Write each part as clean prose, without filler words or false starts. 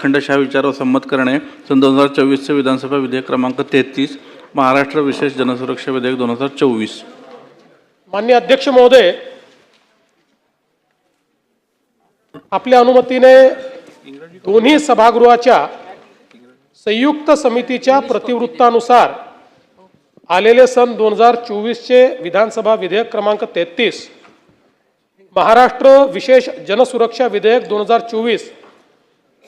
खंडशहा विचारावर संमत करणे सन 2024 विधानसभा विधेयक क्रमांक 33 महाराष्ट्र विशेष जनसुरक्षा विधेयक 2024। माननीय अध्यक्ष महोदय, आपल्या अनुमतीने दोन्ही सभागृहाच्या संयुक्त समितीच्या प्रतिवृत्तानुसार आलेले सन 2024चे विधानसभा विधेयक क्रमांक 33 महाराष्ट्र विशेष जनसुरक्षा विधेयक 2024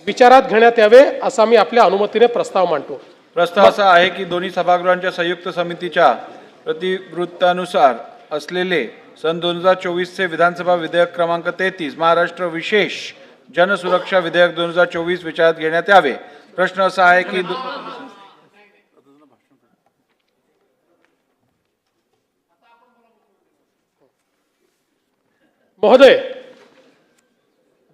विचारात घेण्यात यावे असा मी आपल्या अनुमतीने प्रस्ताव मांडतो। प्रस्ताव असा आहे की दोन्ही सभागृहांच्या संयुक्त समितीच्या प्रतिवृत्तानुसार असलेले सन 2024चे विधानसभा विधेयक क्रमांक 33 महाराष्ट्र विशेष जनसुरक्षा विधेयक 2024 विचारात घेण्यात यावे। प्रश्न असा आहे की महोदय,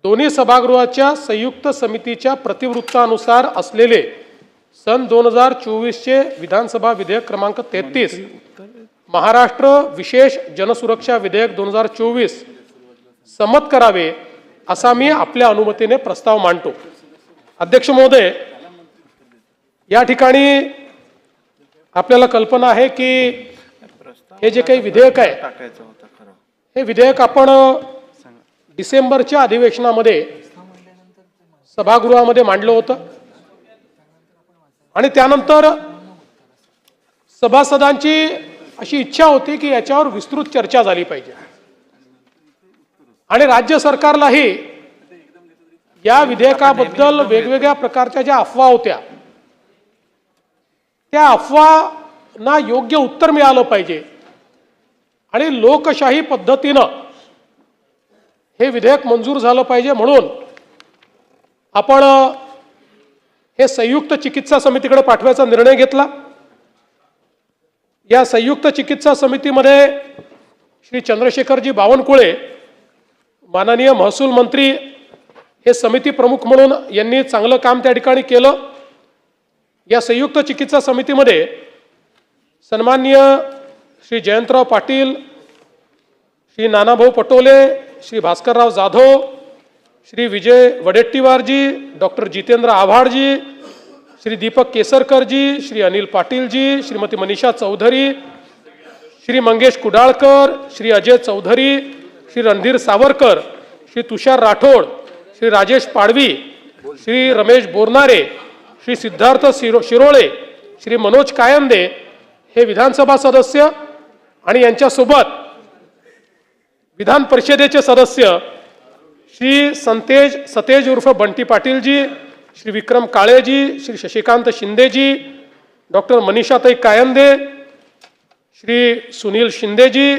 दोन्ही सभागृहाच्या संयुक्त समितीच्या प्रतिवृत्तानुसार असलेले सन 2024चे विधानसभा विधेयक क्रमांक 33 महाराष्ट्र विशेष जनसुरक्षा विधेयक 2024 संमत करावे असा मी आपल्या अनुमतीने प्रस्ताव मांडतो। अध्यक्ष महोदय, या ठिकाणी आपल्याला कल्पना आहे की हे जे काही विधेयक आहे हे विधेयक आपण डिसेंबरच्या अधिवेशनामध्ये सभागृहामध्ये मांडलं होतं आणि त्यानंतर सभासदांची अशी इच्छा होती की याच्यावर विस्तृत चर्चा झाली पाहिजे आणि राज्य सरकारलाही या विधेयकाबद्दल वेगवेगळ्या प्रकारच्या ज्या अफवा होत्या त्या अफवांना योग्य उत्तर मिळालं पाहिजे आणि लोकशाही पद्धतीनं हे विधेयक मंजूर झालं पाहिजे म्हणून आपण हे संयुक्त चिकित्सा समितीकडे पाठवायचा निर्णय घेतला। या संयुक्त चिकित्सा समितीमध्ये श्री चंद्रशेखरजी बावनकुळे माननीय महसूल मंत्री हे समिती प्रमुख म्हणून यांनी चांगलं काम त्या ठिकाणी केलं। या संयुक्त चिकित्सा समितीमध्ये सन्माननीय श्री जयंतराव पाटील, श्री नानाभाऊ पटोले, श्री भास्करराव जाधव, श्री विजय वडेट्टीवारजी, डॉक्टर जितेंद्र आव्हाडजी, श्री दीपक केसरकरजी, श्री अनिल पाटीलजी, श्रीमती मनीषा चौधरी, श्री मंगेश कुडाळकर, श्री अजय चौधरी, श्री रणधीर सावरकर, श्री तुषार राठोड, श्री राजेश पाडवी, श्री रमेश बोरनारे, श्री सिद्धार्थ शिरोळे, श्री मनोज कायंदे हे विधानसभा सदस्य आणि यांच्यासोबत विधान परिषदेचे सदस्य श्री सतेज उर्फ बंटी पाटीलजी, श्री विक्रम काळेजी, श्री शशिकांत शिंदेजी, डॉक्टर मनीषाताई कायंदे, श्री सुनील शिंदेजी,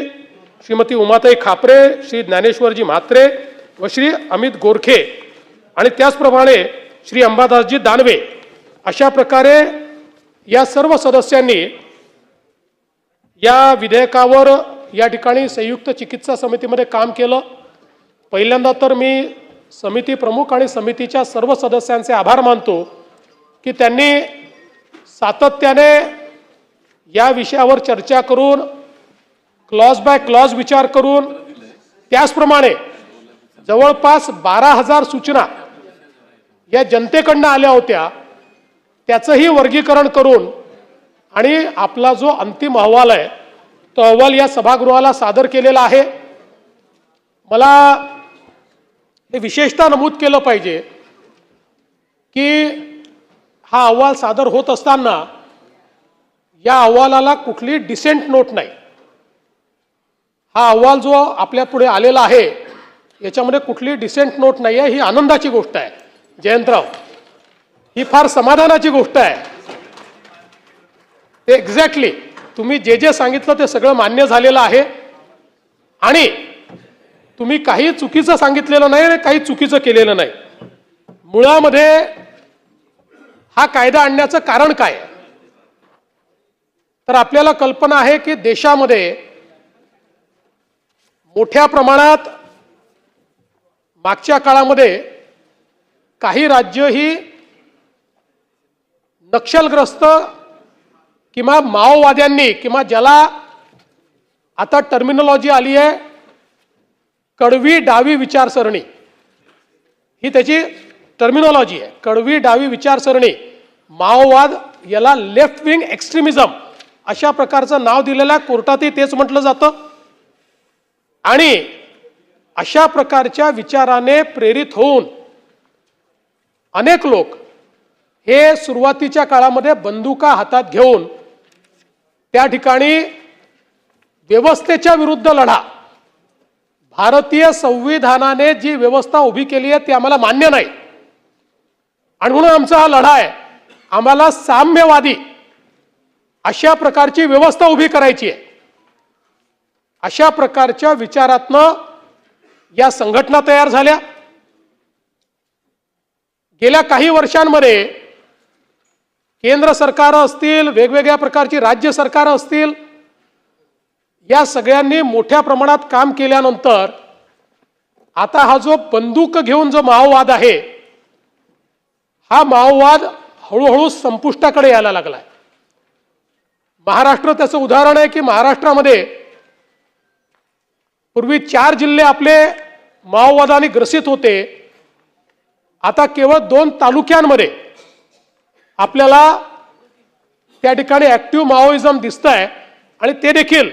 श्रीमती उमाताई खापरे, श्री ज्ञानेश्वरजी म्हात्रे व श्री अमित गोरखे आणि त्याचप्रमाणे श्री अंबादासजी दानवे अशा प्रकारे या सर्व सदस्यांनी या विधेयकावर या ठिकाणी संयुक्त चिकित्सा समितीमध्ये काम केलं। पहिल्यांदा तर मी समिती प्रमुख आणि समितीच्या सर्व सदस्यांचे आभार मानतो की त्यांनी सातत्याने या विषयावर चर्चा करून क्लॉज बाय क्लॉज विचार करून त्याचप्रमाणे जवळपास 12,000 सूचना या जनतेकडून आल्या होत्या त्याचंही वर्गीकरण करून आणि आपला जो अंतिम अहवाल आहे तो अहवाल या सभागृहाला सादर केलेला आहे। मला हे विशेषतः नमूद केलं पाहिजे की हा अहवाल सादर होत असताना या अहवालाला कुठली डिसेंट नोट नाही। हा अहवाल जो आपल्या पुढे आलेला आहे याच्यामध्ये कुठली डिसेंट नोट नाही आहे, ही आनंदाची गोष्ट आहे जयंतराव, ही फार समाधानाची गोष्ट आहे। एक्झॅक्टली तुम्ही जे जे सांगितलं ते सगळं मान्य झालेलं आहे आणि तुम्ही काही चुकीचं सांगितलेलं नाही आणि काही चुकीचं केलेलं नाही। मुळामध्ये हा कायदा आणण्याचं कारण काय, तर आपल्याला कल्पना आहे की देशामध्ये मोठ्या प्रमाणात मागच्या काळामध्ये काही राज्य ही नक्षलग्रस्त किंवा माओवाद्यांनी किंवा ज्याला आता टर्मिनॉलॉजी आली आहे कडवी डावी विचारसरणी ही त्याची टर्मिनॉलॉजी आहे, कडवी डावी विचारसरणी, माओवाद, याला लेफ्ट विंग एक्स्ट्रीमिझम अशा प्रकारचं नाव दिलेलं आहे. कोर्टातही तेच म्हटलं जातं. आणि अशा प्रकारच्या विचाराने प्रेरित होऊन अनेक लोक हे सुरुवातीच्या काळामध्ये बंदुका हातात घेऊन त्या ठिकाणी व्यवस्थेच्या विरुद्ध लढा, भारतीय संविधानाने जी व्यवस्था उभी केली आहे ती आम्हाला मान्य नाही आणि म्हणून आमचा हा लढा आहे, आम्हाला साम्यवादी अशा प्रकारची व्यवस्था उभी करायची आहे. अशा प्रकारच्या विचारातनं या संघटना तयार झाल्या. गेल्या काही वर्षांमध्ये केंद्र सरकार असतील, वेगवेगळ्या प्रकारची राज्य सरकार असतील, या सगळ्यांनी मोठ्या प्रमाणात काम केल्यानंतर आता हा जो बंदूक घेऊन जो माओवाद आहे, हा माओवाद हळूहळू संपुष्टाकडे यायला लागलाय. महाराष्ट्र त्याचं उदाहरण आहे की महाराष्ट्रामध्ये पूर्वी 4 जिल्हे आपले माओवादाने ग्रसित होते. आता केवळ 2 तालुक्यांमध्ये आपल्याला त्या ठिकाणी ऍक्टिव्ह माओइझम दिसतंय आणि ते देखील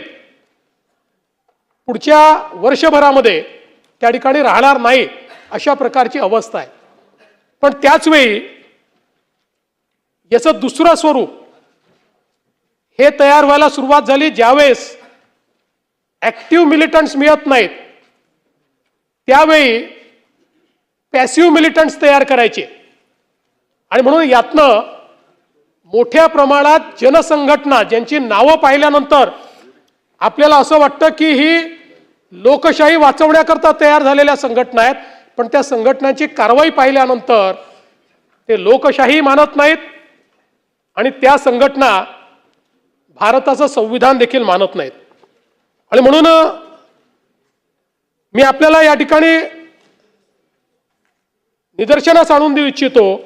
पुढच्या वर्षभरामध्ये त्या ठिकाणी राहणार नाही अशा प्रकारची अवस्था आहे. पण त्याच वेळी याचं दुसरं स्वरूप हे तयार व्हायला सुरुवात झाली ज्यावेळेस ऍक्टिव्ह मिलिटंट्स मिळत नाहीत, त्यावेळी पॅसिव्ह मिलिटंट्स तयार करायचे. आणि म्हणून यातनं मोठ्या प्रमाणात जनसंघटना ज्यांची नावं पाहिल्यानंतर आपल्याला असं वाटतं की ही लोकशाही वाचवण्याकरता तयार झालेल्या संघटना आहेत, पण त्या संघटनांची कारवाई पाहिल्यानंतर ते लोकशाही मानत नाहीत आणि त्या संघटना भारताचं संविधान देखील मानत नाहीत. आणि म्हणून मी आपल्याला या ठिकाणी निदर्शनास आणून देऊ इच्छितो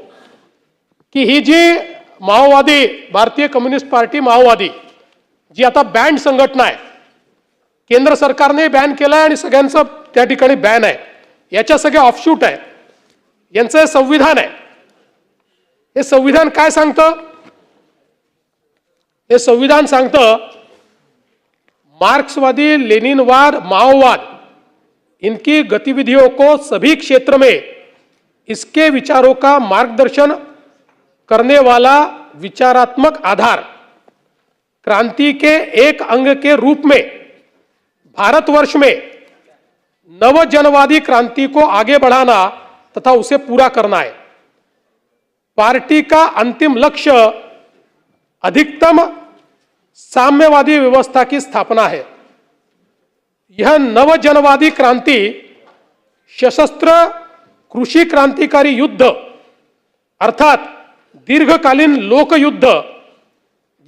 की ही जी माओवादी भारतीय कम्युनिस्ट पार्टी माओवादी जी आता बॅन संघटना आहे, केंद्र सरकारने बॅन केलं आहे आणि सगळ्यांचं त्या ठिकाणी बॅन आहे, याच्या सगळ्या ऑफशूट आहे, यांचं हे संविधान आहे. हे संविधान काय सांगतं? हे संविधान सांगतं मार्क्सवादी लेनिनवाद माओवाद इनकी गतिविधियों को सभी क्षेत्र में इसके विचारों का मार्गदर्शन करने वाला विचारात्मक आधार क्रांति के एक अंग के रूप में भारतवर्ष में नवजनवादी क्रांति को आगे बढ़ाना तथा उसे पूरा करना है. पार्टी का अंतिम लक्ष्य अधिकतम साम्यवादी व्यवस्था की स्थापना है. यह नवजनवादी क्रांति सशस्त्र कृषि क्रांतिकारी युद्ध अर्थात दीर्घकालीन लोक युद्ध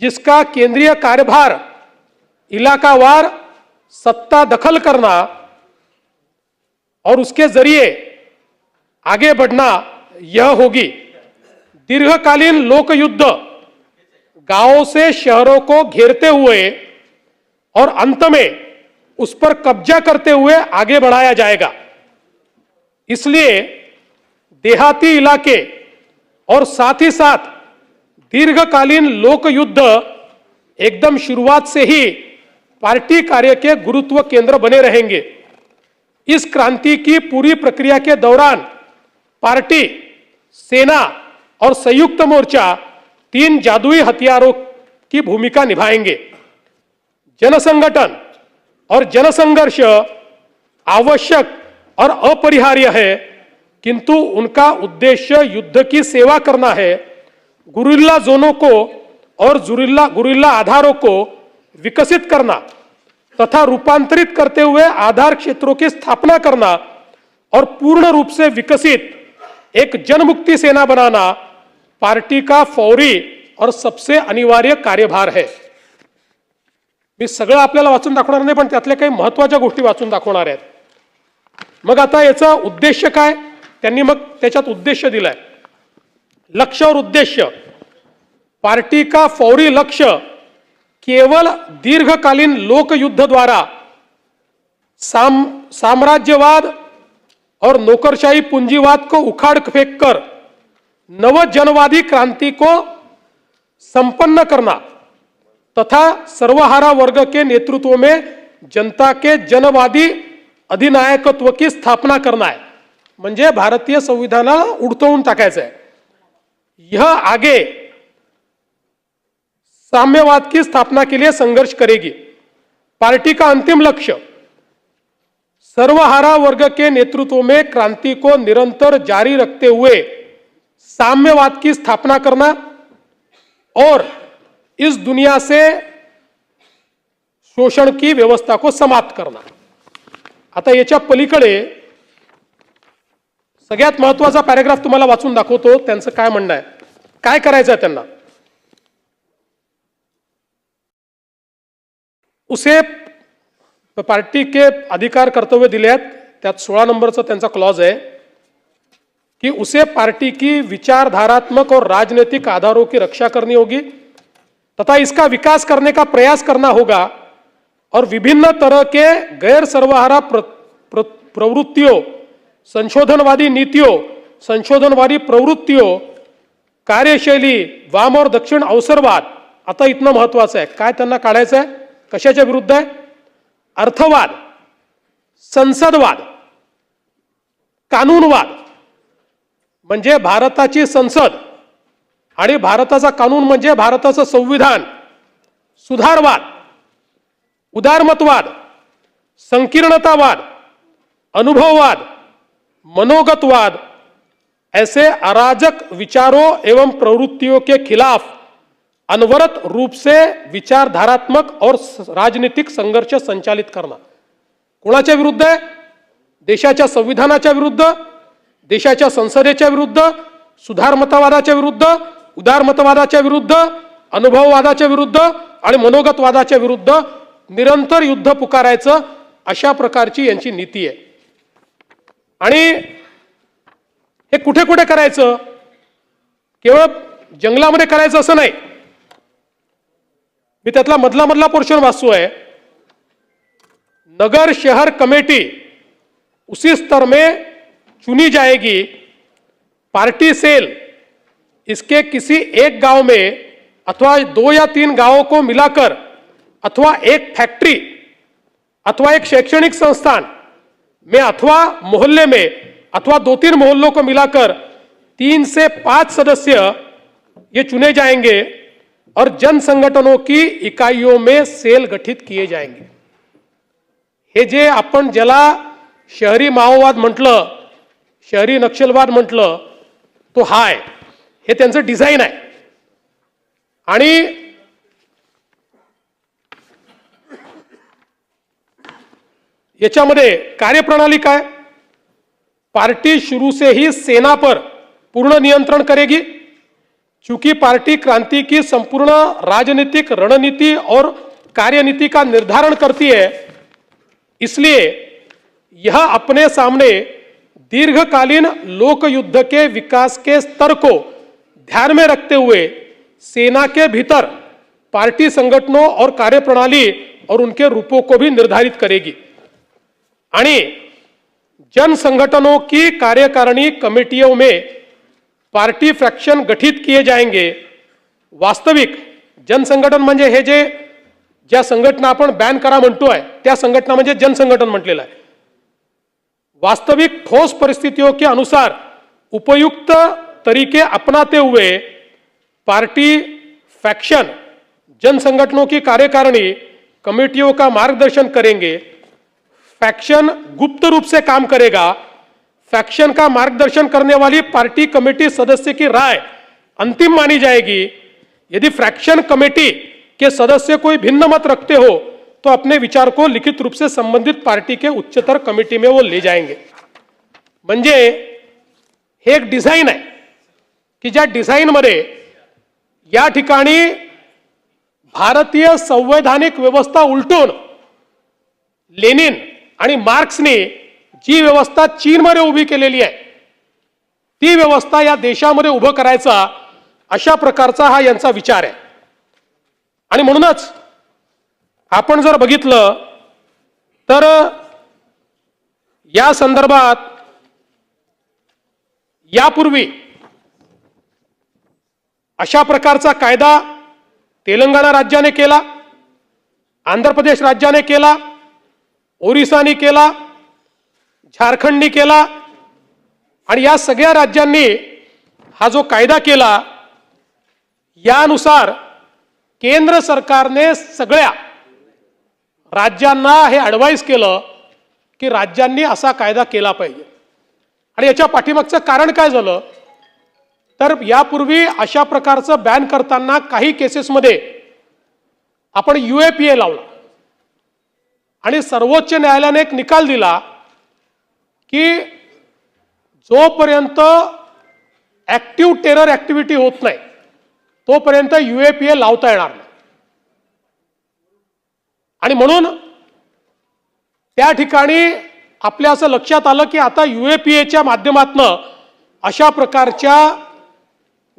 जिसका केंद्रीय कार्यभार इलाकावार सत्ता दखल करना और उसके जरिए आगे बढ़ना यह होगी. दीर्घकालीन लोक युद्ध गांवों से शहरों को घेरते हुए और अंत में उस पर कब्जा करते हुए आगे बढ़ाया जाएगा. इसलिए देहाती इलाके और साथ ही साथ दीर्घकालीन लोक युद्ध एकदम शुरुआत से ही पार्टी कार्य के गुरुत्व केंद्र बने रहेंगे. इस क्रांति की पूरी प्रक्रिया के दौरान पार्टी, सेना और संयुक्त मोर्चा 3 जादुई हथियारों की भूमिका निभाएंगे. जनसंगठन और जनसंघर्ष आवश्यक और अपरिहार्य है, किंतु उनका उद्देश्य युद्ध की सेवा करना है. गुरिल्ला जोनों को और गुरिल्ला आधारों को विकसित करना तथा रूपांतरित करते हुए आधार क्षेत्रों की स्थापना करना और पूर्ण रूप से विकसित एक जनमुक्ति सेना बनाना पार्टी का फौरी और सबसे अनिवार्य कार्यभार है. मी सगळं आपल्याला वाचून दाखवणार नाही, पण त्यातल्या काही महत्त्वाच्या गोष्टी वाचून दाखवणार आहेत. मग आता याचा उद्देश काय? त्यांनी मग त्याच्यात उद्देश दिलाय. लक्ष्य और उद्देश्य. पार्टी का फौरी लक्ष्य केवल दीर्घकालीन लोक युद्ध द्वारा साम्राज्यवाद, और नौकरशाही पूंजीवाद को उखाड़ फेंक कर नव जनवादी क्रांति को संपन्न करना तथा सर्वहारा वर्ग के नेतृत्व में जनता के जनवादी अधिनायकत्व की स्थापना करना है. म्हणजे भारतीय संविधानाला उडतवून टाकायचं आहे. यह आगे साम्यवाद की स्थापना के लिए संघर्ष करेगी. पार्टी का अंतिम लक्ष्य सर्वहारा वर्ग के नेतृत्व में क्रांति को निरंतर जारी रखते हुए साम्यवाद की स्थापना करना और इस दुनिया से शोषण की व्यवस्था को समाप्त करना. आता याच्या पलीकडे सगळ्यात महत्त्वाचा पॅराग्राफ तुम्हाला वाचून दाखवतो. त्यांचं काय म्हणणं आहे, काय करायचं आहे त्यांना. उसे पार्टी के अधिकार कर्तव्य दिले आहेत. त्यात 16 नंबरचा त्यांचा क्लॉज है कि उसे पार्टी की विचारधारात्मक और राजनीतिक आधारों की रक्षा करनी होगी तथा इसका विकास करने का प्रयास करना होगा और विभिन्न तरह के गैर सर्वहारा प्रवृत्तियों, संशोधनवादी नीतियों, संशोधनवादी प्रवृत्तियों, कार्यशैली, वाम और दक्षिण अवसरवाद. आता इतना महत्वाचं आहे. काय त्यांना काढायचं आहे, कशाच्या विरुद्ध आहे. अर्थवाद, संसदवाद, कानूनवाद म्हणजे भारताची संसद आणि भारताचा कानून म्हणजे भारताचं संविधान, सुधारवाद, उदारमतवाद, संकीर्णतावाद, अनुभववाद, मनोगतवाद ऐसे अराजक विचारों एवं प्रवृत्तियों के खिलाफ अनवरत रूप से विचारधारात्मक और राजनीतिक संघर्ष संचालित करना. कोणाच्या विरुद्ध आहे. देशाच्या संविधानाच्या विरुद्ध, देशाच्या संसदेच्या विरुद्ध, सुधारमतवादाच्या विरुद्ध, उदारमतवादाच्या विरुद्ध, अनुभववादाच्या विरुद्ध आणि मनोगतवादाच्या विरुद्ध निरंतर युद्ध पुकारायचं, अशा प्रकारची यांची नीती आहे. आणि हे कुठे कुठे करायचं, केवळ जंगलामध्ये करायचं असं नाही. मी त्यातला मधला पोर्शन वाचतोय. नगर शहर कमेटी उसी स्तर में चुनी जाएगी. पार्टी सेल इसके किसी एक गांव में अथवा 2 या 3 गांवों को मिलाकर अथवा एक फैक्ट्री अथवा एक शैक्षणिक संस्थान में अथवा मोहल्ले में अथवा 2-3 मोहल्लों को मिलाकर 3 से 5 सदस्य ये चुने जाएंगे और जन संगठनों की इकाइयों में सेल गठित किए जाएंगे. हे जे आपण ज्याला शहरी माओवाद म्हटलं, शहरी नक्षलवाद म्हटलं, तो हाय, हे त्यांचं डिझाईन आहे. आणि याच्यामध्ये कार्यप्रणाली काय. पार्टी शुरू से ही सेना पर पूर्ण नियंत्रण करेगी. चूंकि पार्टी क्रांति की संपूर्ण राजनीतिक रणनीति और कार्यनीति का निर्धारण करती है, इसलिए यह अपने सामने दीर्घकालीन लोक युद्ध के विकास के स्तर को ध्यान में रखते हुए सेना के भीतर पार्टी संगठनों और कार्यप्रणाली और उनके रूपों को भी निर्धारित करेगी. आणि जन संगठनों की कार्यकारिणी कमेटियों में पार्टी फ्रॅक्शन गठित किए जाएंगे. वास्तविक जनसंघटन म्हणजे हे जे ज्या संघटना आपण बॅन करा म्हणतोय त्या संघटना म्हणजे जनसंघटन म्हटलेलं आहे. वास्तविक ठोस परिस्थितियों के अनुसार उपयुक्त तरीके अपनाते हुए पार्टी फैक्शन जन संगठनों की कार्यकारिणी कमेटियों का मार्गदर्शन करेंगे. फैक्शन गुप्त रूप से काम करेगा. फैक्शन का मार्गदर्शन करने वाली पार्टी कमेटी सदस्य की राय अंतिम मानी जाएगी. यदि फ्रैक्शन कमेटी के सदस्य कोई भिन्न मत रखते हो तो अपने विचार को लिखित रूप से संबंधित पार्टी के उच्चतर कमेटी में वो ले जाएंगे. म्हणजे हे एक डिझाईन आहे की ज्या डिझाईन मध्ये या ठिकाणी भारतीय संवैधानिक व्यवस्था उलटून लेनिन आणि मार्क्सने जी व्यवस्था चीनमध्ये उभी केलेली आहे ती व्यवस्था या देशामध्ये उभं करायचा अशा प्रकारचा हा यांचा विचार आहे. आणि म्हणूनच आपण जर बघितलं तर या संदर्भात यापूर्वी अशा प्रकारचा कायदा तेलंगणा राज्याने केला, आंध्र प्रदेश राज्याने केला, ओरिसाने केला, झारखंडने केला आणि या सगळ्या राज्यांनी हा जो कायदा केला यानुसार केंद्र सरकारने सगळ्या राज्यांना हे ॲडवाइस केलं की राज्यांनी असा कायदा केला पाहिजे. आणि याच्या पाठीमागचं कारण काय झालं तर यापूर्वी अशा प्रकारचं बॅन करताना काही केसेसमध्ये आपण UAPA लावला आणि सर्वोच्च न्यायालयाने एक निकाल दिला की जोपर्यंत ऍक्टिव्ह टेरर ऍक्टिव्हिटी होत नाही तोपर्यंत UAPA लावता येणार नाही. आणि म्हणून त्या ठिकाणी आपल्या असं लक्षात आलं की आता UAPAच्या माध्यमातून अशा प्रकारच्या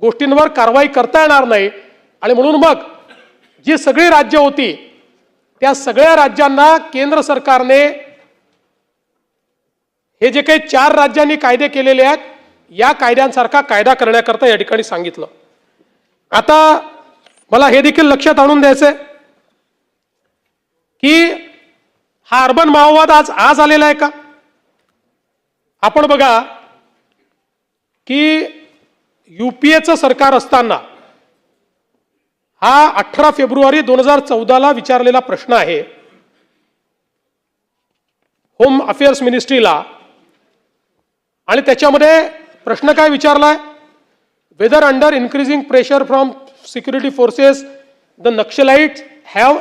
गोष्टींवर कारवाई करता येणार नाही. आणि म्हणून मग जी सगळी राज्य होती त्या सगळ्या राज्यांना केंद्र सरकारने हे जे काही 4 राज्यांनी कायदे केलेले आहेत या कायद्यांसारखा कायदा करण्याकरता या ठिकाणी सांगितलं. आता मला हे देखील लक्षात आणून द्यायचंय की हा अर्बन माओवाद आज आलेला आहे का? आपण बघा की UPAचं सरकार असताना हा 18 फेब्रुवारी 2014 विचारलेला प्रश्न आहे होम अफेअर्स मिनिस्ट्रीला. आणि त्याच्यामध्ये प्रश्न काय विचारलाय, whether under increasing pressure from security forces the naxalites have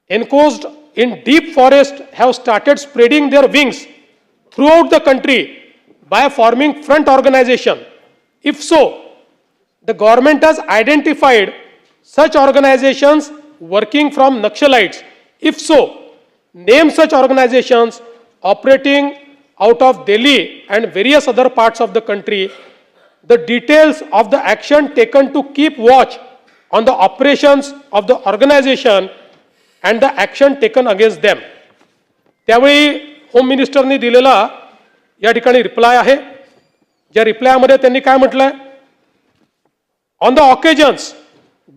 enclosed in deep forest have started spreading their wings throughout the country by forming front organization. If so, the government has identified such organizations working from Naxalites. If so, name such organizations operating out of Delhi and various other parts of the country. The details of the action taken to keep watch on the operations of the organization and the action taken against them. त्यावेळी home मिनिस्टरनी दिलेला या ठिकाणी reply आहे. ज्या रिप्लायमध्ये त्यांनी काय म्हटलंय, on the occasions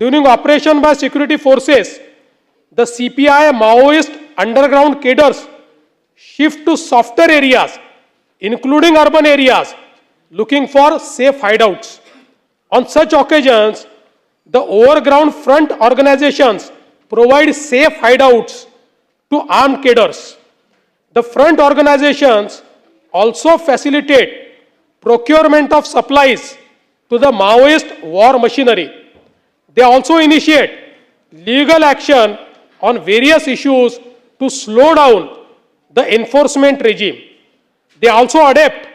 during operation by security forces the CPI Maoist underground cadres shift to softer areas including urban areas looking for safe hideouts. On such occasions the overground front organizations provide safe hideouts to armed cadres. The front organizations also facilitate procurement of supplies to the Maoist war machinery. They also initiate legal action on various issues to slow down the enforcement regime. They also adept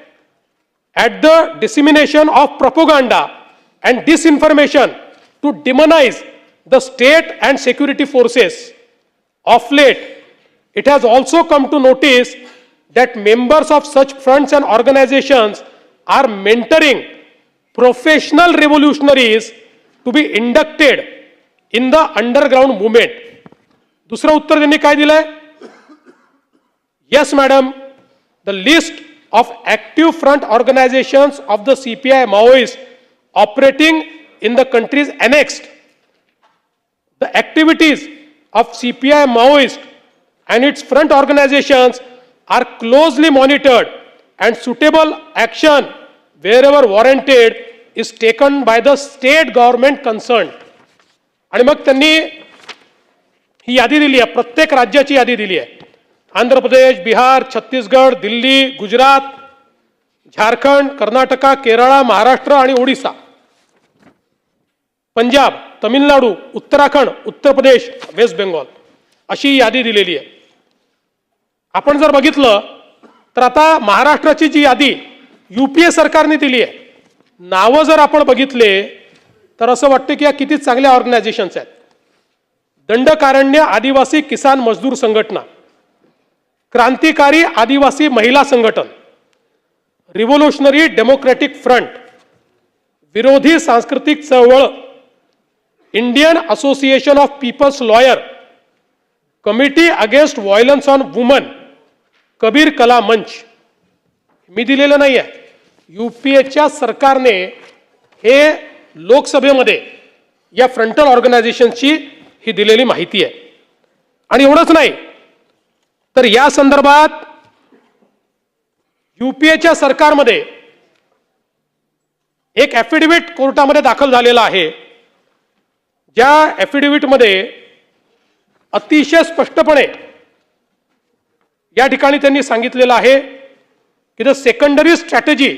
at the dissemination of propaganda and disinformation to demonize the state and security forces. Of late, it has also come to notice that members of such fronts and organizations are mentoring professional revolutionaries to be inducted in the underground movement. दुसरं उत्तर त्यांनी काय दिलंय, yes madam, the list of active front organizations of the CPI Maoists operating in the country is annexed. The activities of CPI Maoist and its front organizations are closely monitored and suitable action wherever warranted is taken by the state government concerned. आणि मग त्यांनी ही यादी दिली आहे, प्रत्येक राज्याची यादी दिली आहे. आंध्र प्रदेश, बिहार, छत्तीसगड, दिल्ली, गुजरात, झारखंड, कर्नाटका, केरळ, महाराष्ट्र आणि ओडिसा, पंजाब, तमिळनाडू, उत्तराखंड, उत्तर प्रदेश, वेस्ट बेंगॉल अशी यादी दिलेली आहे. आपण जर बघितलं तर आता महाराष्ट्राची जी यादी UPA सरकारने दिली आहे, नावं जर आपण बघितले तर असं वाटतं की या किती चांगल्या ऑर्गनायझेशन्स आहेत. दंडकारण्य आदिवासी किसान मजदूर संघटना, क्रांतिकारी आदिवासी महिला संघटन, रिव्होल्युशनरी डेमोक्रेटिक फ्रंट, विरोधी सांस्कृतिक चळवळ, Indian association of peoples lawyer, committee against violence on women, Kabir Kala Manch. मी दिलेलं नाही आहे, UPAच्या सरकारने हे लोकसभेमध्ये या फ्रंटल ऑर्गनायझेशनची ही दिलेली माहिती आहे. आणि एवढंच नाही तर या संदर्भात UPAच्या सरकारमध्ये एक ॲफिडेव्हिट कोर्टामध्ये दाखल झालेला आहे. ज्या ॲफिडेव्हिटमध्ये अतिशय स्पष्टपणे या ठिकाणी त्यांनी सांगितलेलं आहे की द सेकंडरी स्ट्रॅटेजी,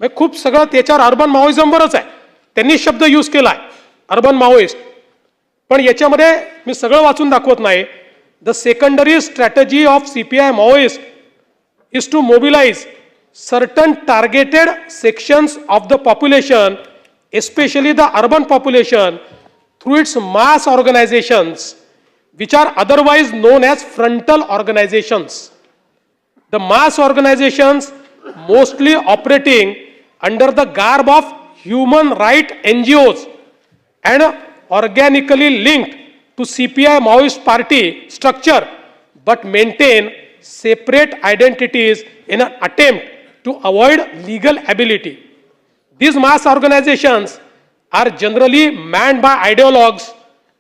म्हणजे खूप सगळं त्याच्यावर अर्बन माओइझमवरच आहे, त्यांनी शब्द यूज केला आहे अर्बन माओइस्ट. पण याच्यामध्ये मी सगळं वाचून दाखवत नाही. The secondary strategy of CPI Maoist is to mobilise certain targeted sections of the population, especially the urban population, through its mass organizations, which are otherwise known as frontal organizations. The mass organizations mostly operating under the garb of human right NGOs and organically linked to CPI Maoist party structure, but maintain separate identities in an attempt to avoid legal ability. These mass organizations are generally manned by ideologues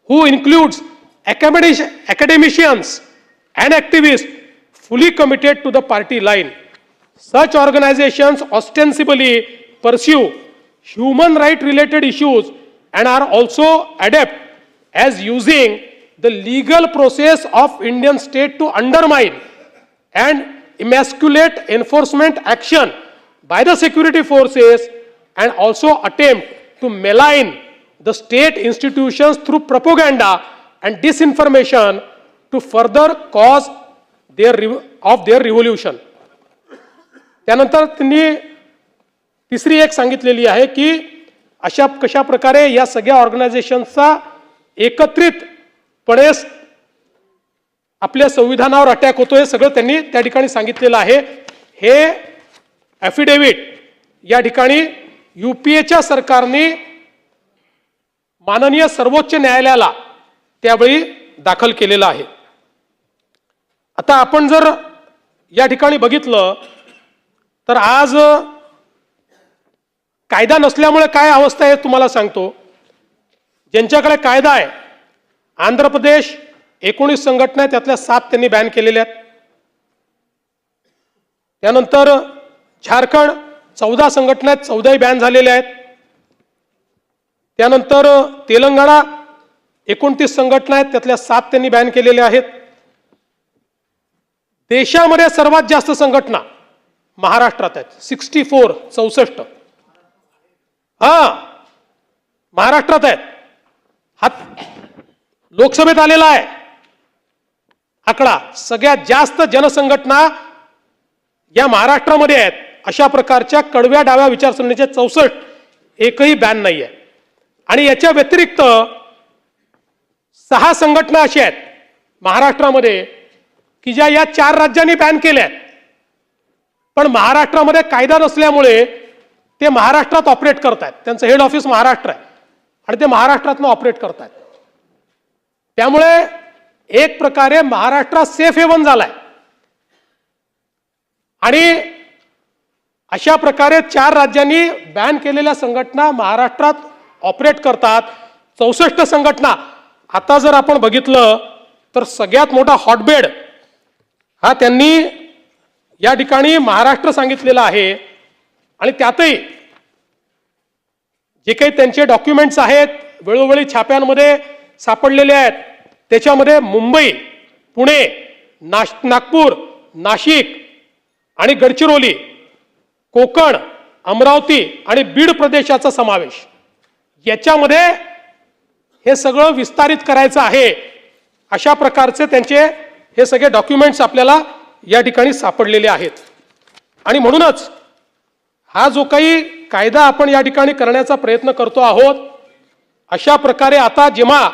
who includes academicians and activists fully committed to the party line. Such organizations ostensibly pursue human right related issues and are also adept as using the legal process of Indian state to undermine and emasculate enforcement action by the security forces and also attempt to malign the state institutions through propaganda and disinformation to further cause their revolution. त्यानंतर त्यांनी तिसरी एक सांगितलेली आहे की कशा प्रकारे या सगळ्या ऑर्गनायझेशनचा एकत्रितपणे आपल्या संविधानावर अटॅक होतोय, सगळं त्यांनी त्या ठिकाणी सांगितलेलं आहे. हे ॲफिडेव्हिट या ठिकाणी UPAच्या सरकारने माननीय सर्वोच्च न्यायालयाला त्यावेळी दाखल केलेलं आहे. आता आपण जर या ठिकाणी बघितलं तर आज कायदा नसल्यामुळे काय अवस्था आहे तुम्हाला सांगतो. ज्यांच्याकडे कायदा आहे, आंध्र प्रदेश 19 संघटना आहेत, त्यातल्या 7 त्यांनी बॅन केलेल्या आहेत. त्यानंतर झारखंड 14 संघटना आहेत, 14ही बॅन झालेल्या आहेत. त्यानंतर तेलंगणा 29 संघटना आहेत, त्यातल्या 7 त्यांनी बॅन केलेल्या आहेत. देशामध्ये सर्वात जास्त संघटना महाराष्ट्रात आहेत, 64. महाराष्ट्रात आहेत. हा लोकसभेत आलेला आहे आकडा. सगळ्यात जास्त जनसंघटना या महाराष्ट्रामध्ये आहेत. अशा प्रकारच्या कडव्या डाव्या विचारसरणीचे 64 एकही बॅन नाही आहे. आणि याच्या व्यतिरिक्त 6 संघटना अशा आहेत महाराष्ट्रामध्ये की ज्या या 4 राज्यांनी बॅन केल्या आहेत, पण महाराष्ट्रामध्ये कायदा नसल्यामुळे ते महाराष्ट्रात ऑपरेट करतायत. त्यांचं हेड ऑफिस महाराष्ट्र आहे आणि ते महाराष्ट्रातनं ऑपरेट करतायत. त्यामुळे एक प्रकारे महाराष्ट्र सेफ हेवन झालाय. आणि अशा प्रकारे 4 राज्यांनी बॅन केलेल्या संघटना महाराष्ट्रात ऑपरेट करतात. 64 संघटना. आता जर आपण बघितलं तर सगळ्यात मोठा हॉटबेड हा त्यांनी या ठिकाणी महाराष्ट्र सांगितलेला आहे. आणि त्यातही जे काही त्यांचे डॉक्युमेंट्स आहेत वेळोवेळी छाप्यांमध्ये सापडलेले आहेत, त्याच्यामध्ये मुंबई, पुणे, नागपूर, नाशिक आणि गडचिरोली, कोकण, अमरावती आणि बीड प्रदेशाचा समावेश. याच्यामध्ये हे सगळं विस्तारित करायचं आहे. अशा प्रकारचे त्यांचे हे सगळे डॉक्युमेंट्स आपल्याला या ठिकाणी सापडलेले आहेत. आणि म्हणूनच हा जो काही कायदा आपण या ठिकाणी करण्याचा प्रयत्न करतो आहोत, अशा प्रकारे आता जेव्हा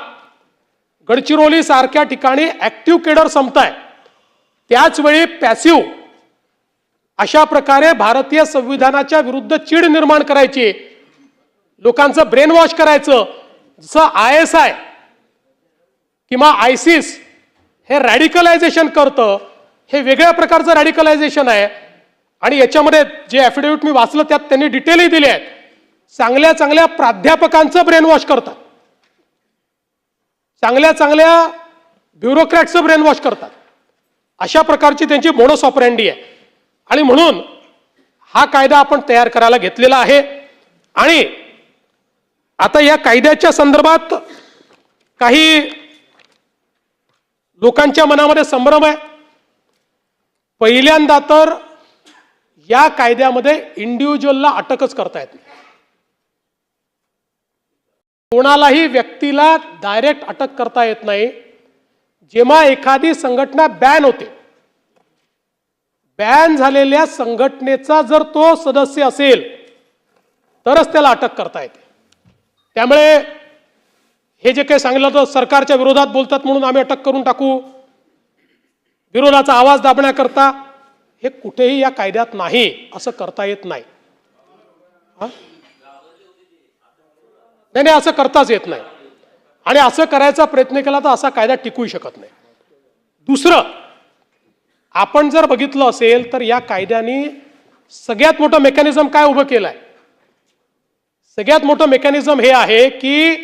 गडचिरोली सारख्या ठिकाणी ऍक्टिव्ह केडर संपताय, त्याच वेळी पॅसिव्ह अशा प्रकारे भारतीय संविधानाच्या विरुद्ध चीड निर्माण करायची, लोकांचं ब्रेन वॉश करायचं, जसं ISI किंवा ISIS हे रॅडिकलायझेशन करतं, हे वेगळ्या प्रकारचं रॅडिकलायझेशन आहे. आणि याच्यामध्ये जे ॲफिडेव्हिट मी वाचलं त्यात त्यांनी डिटेलही दिले आहेत. चांगल्या चांगल्या प्राध्यापकांचं ब्रेन वॉश करतात, चांगल्या चांगल्या ब्युरोक्रॅटचं ब्रेन वॉश करतात. अशा प्रकारची त्यांची मोडस ऑपरँडी आहे. आणि म्हणून हा कायदा आपण तयार करायला घेतलेला आहे. आणि आता या कायद्याच्या संदर्भात काही लोकांच्या मनामध्ये संभ्रम आहे. पहिल्यांदा तर या कायद्यामध्ये इंडिव्हिज्युअलला अटकच करता येत नाही. कोणालाही व्यक्तीला डायरेक्ट अटक करता येत नाही. जेव्हा एखादी संघटना बॅन होते, बॅन झालेल्या संघटनेचा जर तो सदस्य असेल तरच त्याला अटक करता येते. त्यामुळे हे जे काही सांगितलं तर सरकारच्या विरोधात बोलतात म्हणून आम्ही अटक करून टाकू, विरोधाचा आवाज दाबण्याकरता, हे कुठेही या कायद्यात नाही, असं करता येत नाही. नाही, असं करताच येत नाही. आणि असं करायचा प्रयत्न केला तर असा कायदा टिकूही शकत नाही. दुसरं, आपण जर बघितलं असेल तर या कायद्याने सगळ्यात मोठं मेकॅनिझम काय उभं केलं आहे? सगळ्यात मोठं मेकॅनिझम हे आहे की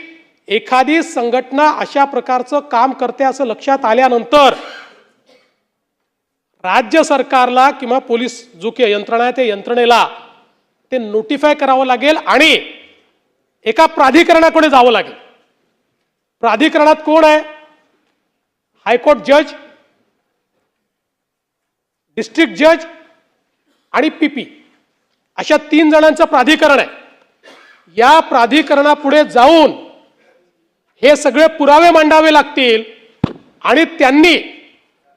एखादी संघटना अशा प्रकारचं काम करते असं लक्षात आल्यानंतर राज्य सरकारला किंवा पोलीस जो काही यंत्रणा आहे त्या यंत्रणेला ते नोटिफाय करावं लागेल आणि एका प्राधिकरणाकडे जावं लागेल. प्राधिकरणात कोण आहे? हायकोर्ट जज, डिस्ट्रिक्ट जज आणि पीपी, अशा 3 जणांचं प्राधिकरण आहे. या प्राधिकरणापुढे जाऊन हे सगळे पुरावे मांडावे लागतील आणि त्यांनी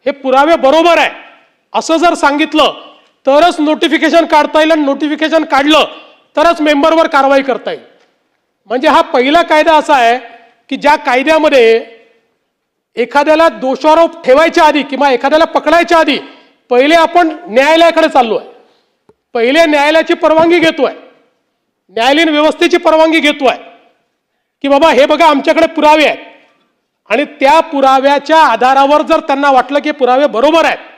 हे पुरावे बरोबर आहे असं जर सांगितलं तरच नोटिफिकेशन काढता येईल. आणि नोटिफिकेशन काढलं तरच मेंबरवर कारवाई करता येईल. म्हणजे हा पहिला कायदा असा आहे की ज्या कायद्यामध्ये एखाद्याला दोषारोप ठेवायच्या आधी किंवा एखाद्याला पकडायच्या आधी पहिले आपण न्यायालयाकडे चाललो आहे, पहिले न्यायालयाची परवानगी घेतोय, न्यायालयीन व्यवस्थेची परवानगी घेतोय की बाबा हे बघा आमच्याकडे पुरावे आहेत. आणि त्या पुराव्याच्या आधारावर जर त्यांना वाटलं की पुरावे बरोबर आहेत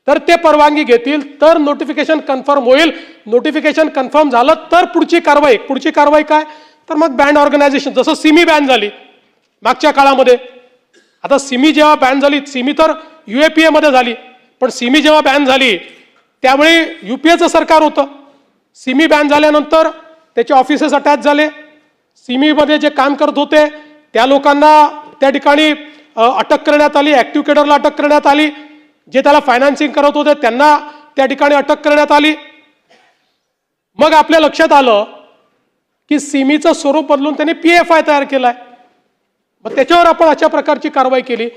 तर ते परवानगी घेतील, तर नोटिफिकेशन कन्फर्म होईल. नोटिफिकेशन कन्फर्म झालं तर पुढची कारवाई काय? तर मग बँड ऑर्गनायझेशन, जसं सिमी बॅन झाली मागच्या काळामध्ये. आता सिमी जेव्हा बॅन झाली, सिमी तर UAPA मध्ये झाली, पण सिमी जेव्हा बॅन झाली त्यावेळी UPAचं सरकार होतं. सिमी बॅन झाल्यानंतर त्याचे ऑफिसेस अटॅच झाले. सिमीमध्ये जे काम करत होते त्या लोकांना त्या ठिकाणी अटक करण्यात आली, ॲक्टिव्ह केडरला अटक करण्यात आली, जे त्याला फायनान्सिंग करत होते त्यांना त्या ठिकाणी अटक करण्यात आली. मग आपल्या लक्षात आलं की सिमीचं स्वरूप बदलून त्यांनी PFI तयार केलाय. मग त्याच्यावर आपण अशा प्रकारची कारवाई केली.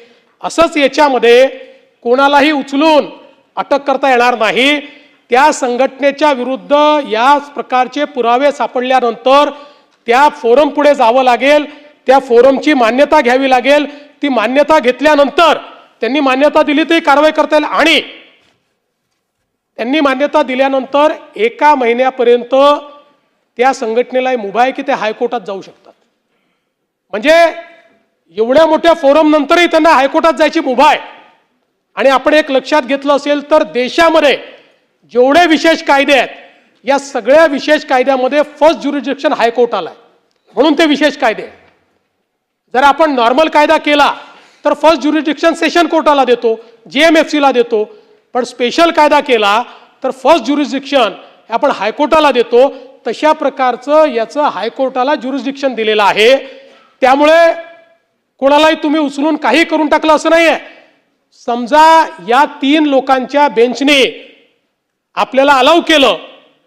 असंच याच्यामध्ये कोणालाही उचलून अटक करता येणार नाही. त्या संघटनेच्या विरुद्ध या प्रकारचे पुरावे सापडल्यानंतर त्या फोरम पुढे जावं लागेल, त्या फोरमची मान्यता घ्यावी लागेल. ती मान्यता घेतल्यानंतर त्यांनी मान्यता दिली तरी कारवाई करता येईल. आणि त्यांनी मान्यता दिल्यानंतर 1 महिन्यापर्यंत त्या संघटनेला मुभा आहे की ते हायकोर्टात जाऊ शकतात. म्हणजे एवढ्या मोठ्या फोरम नंतरही त्यांना हायकोर्टात जायची मुभा आहे. आणि आपण एक लक्षात घेतलं असेल तर देशामध्ये जेवढे विशेष कायदे आहेत या सगळ्या विशेष कायद्यामध्ये फर्स्ट ज्युरिडिक्शन हायकोर्टाला आहे, म्हणून ते विशेष कायदे. जर आपण नॉर्मल कायदा केला तर फर्स्ट ज्युरिडिक्शन सेशन कोर्टाला देतो, GMFC ला देतो. पण स्पेशल कायदा केला तर फर्स्ट ज्युरिडिक्शन आपण हायकोर्टाला देतो. तशा प्रकारचं याचं हायकोर्टाला ज्युरिडिक्शन दिलेलं आहे. त्यामुळे कोणालाही तुम्ही उचलून काही करून टाकलं असं नाहीये. समजा या 3 लोकांच्या बेंचने आपल्याला अलाउ केलं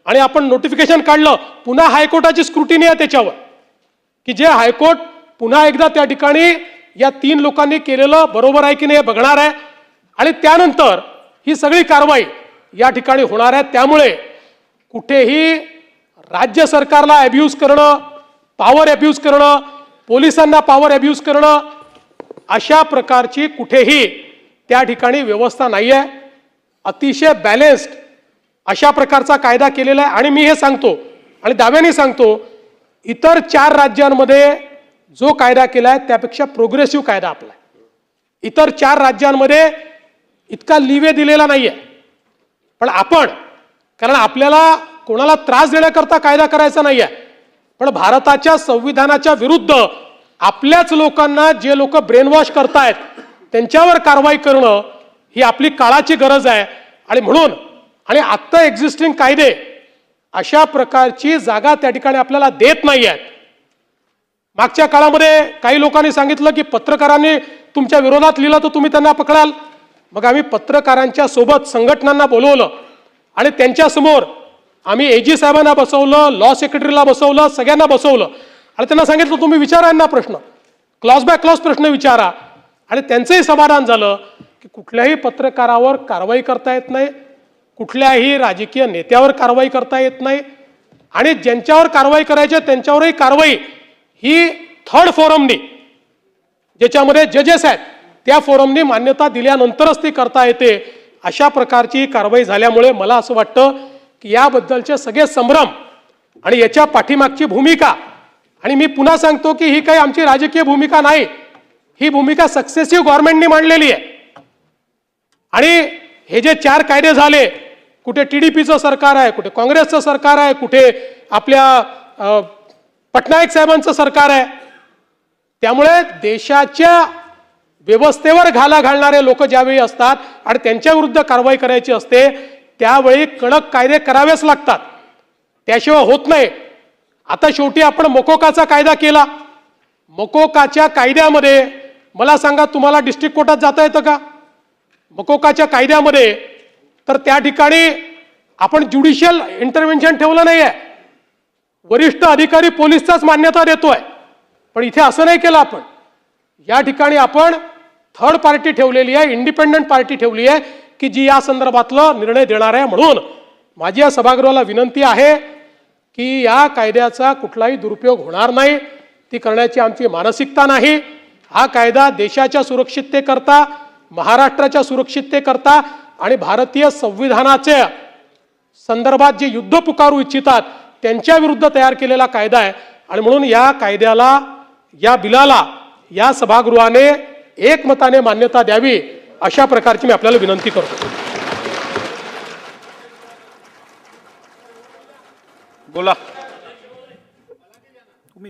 आणि आपण नोटिफिकेशन काढलं, पुन्हा हायकोर्टाची स्क्रुटिनी आहे त्याच्यावर की जे हायकोर्ट पुन्हा एकदा त्या ठिकाणी या 3 लोकांनी केलेलं बरोबर आहे की नाही हे बघणार आहे. आणि त्यानंतर ही सगळी कारवाई या ठिकाणी होणार आहे. त्यामुळे कुठेही राज्य सरकारला अब्यूज करणं, पॉवर अब्यूज करणं, पोलिसांना पॉवर अब्यूज करणं, अशा प्रकारची कुठेही त्या ठिकाणी व्यवस्था नाही आहे. अतिशय बॅलेन्स्ड अशा प्रकारचा कायदा केलेला आहे. आणि मी हे सांगतो आणि दाव्याने सांगतो, इतर 4 राज्यांमध्ये जो कायदा केला आहे त्यापेक्षा प्रोग्रेसिव्ह कायदा आपला आहे. इतर 4 राज्यांमध्ये इतका लिवे दिलेला नाहीये. पण आपण कारण आपल्याला कोणाला त्रास देण्याकरता कायदा करायचा नाही आहे, पण भारताच्या संविधानाच्या विरुद्ध आपल्याच लोकांना जे लोक ब्रेनवॉश करतायत त्यांच्यावर कारवाई करणं ही आपली काळाची गरज आहे. आणि म्हणून आणि आत्ता एक्झिस्टिंग कायदे अशा प्रकारची जागा त्या ठिकाणी आपल्याला देत नाही आहेत. मागच्या काळामध्ये काही लोकांनी सांगितलं की पत्रकारांनी तुमच्या विरोधात लिहिलं तर तुम्ही त्यांना पकडाल. मग आम्ही पत्रकारांच्या सोबत संघटनांना बोलवलं आणि त्यांच्यासमोर आम्ही एजी साहेबांना बसवलं, लॉ सेक्रेटरीला बसवलं, सगळ्यांना बसवलं आणि त्यांना सांगितलं तुम्ही विचारा यांना प्रश्न, क्लॉज बाय क्लॉज प्रश्न विचारा. आणि त्यांचंही समाधान झालं की कुठल्याही पत्रकारावर कारवाई करता येत नाही, कुठल्याही राजकीय नेत्यावर कारवाई करता येत नाही आणि ज्यांच्यावर कारवाई करायची त्यांच्यावरही कारवाई ही थर्ड फोरमनी, ज्याच्यामध्ये जजेस आहेत त्या फोरमनी मान्यता दिल्यानंतरच ती करता येते. अशा प्रकारची कारवाई झाल्यामुळे मला असं वाटतं की याबद्दलचे सगळे संभ्रम आणि याच्या पाठीमागची भूमिका, आणि मी पुन्हा सांगतो की ही काही आमची राजकीय भूमिका नाही, ही भूमिका सक्सेसिव्ह गव्हर्नमेंटनी मांडलेली आहे. आणि हे जे 4 कायदे झाले, कुठे TDPचं सरकार आहे, कुठे काँग्रेसचं सरकार आहे, कुठे आपल्या पटनायक साहेबांचं सरकार आहे, त्यामुळे देशाच्या व्यवस्थेवर घाला घालणारे लोक ज्यावेळी असतात आणि त्यांच्या विरुद्ध कारवाई करायची असते त्यावेळी कडक कायदे करावेच लागतात, त्याशिवाय होत नाही. आता शेवटी आपण मकोकाचा कायदा केला. मकोकाच्या कायद्यामध्ये मला सांगा तुम्हाला डिस्ट्रिक्ट कोर्टात जाता येतं का? मकोकाच्या कायद्यामध्ये तर त्या ठिकाणी आपण ज्युडिशियल इंटरव्हेन्शन ठेवलं नाही आहे, वरिष्ठ अधिकारी पोलिसचाच मान्यता देतोय. पण इथे असं नाही केलं आपण. या ठिकाणी आपण थर्ड पार्टी ठेवलेली आहे, इंडिपेंडंट पार्टी ठेवली आहे की जी या संदर्भातला निर्णय देणार आहे. म्हणून माझी या सभागृहाला विनंती आहे की या कायद्याचा कुठलाही दुरुपयोग होणार नाही, ती करण्याची आमची मानसिकता नाही. हा कायदा देशाच्या सुरक्षिततेकरता, महाराष्ट्राच्या सुरक्षिततेकरता आणि भारतीय संविधानाच्या संदर्भात जे युद्ध पुकारू इच्छितात त्यांच्या विरुद्ध तयार केलेला कायदा आहे. आणि म्हणून या कायद्याला, या बिलाला या सभागृहाने एकमताने मान्यता द्यावी अशा प्रकारची मी आपल्याला विनंती करतो. बोला.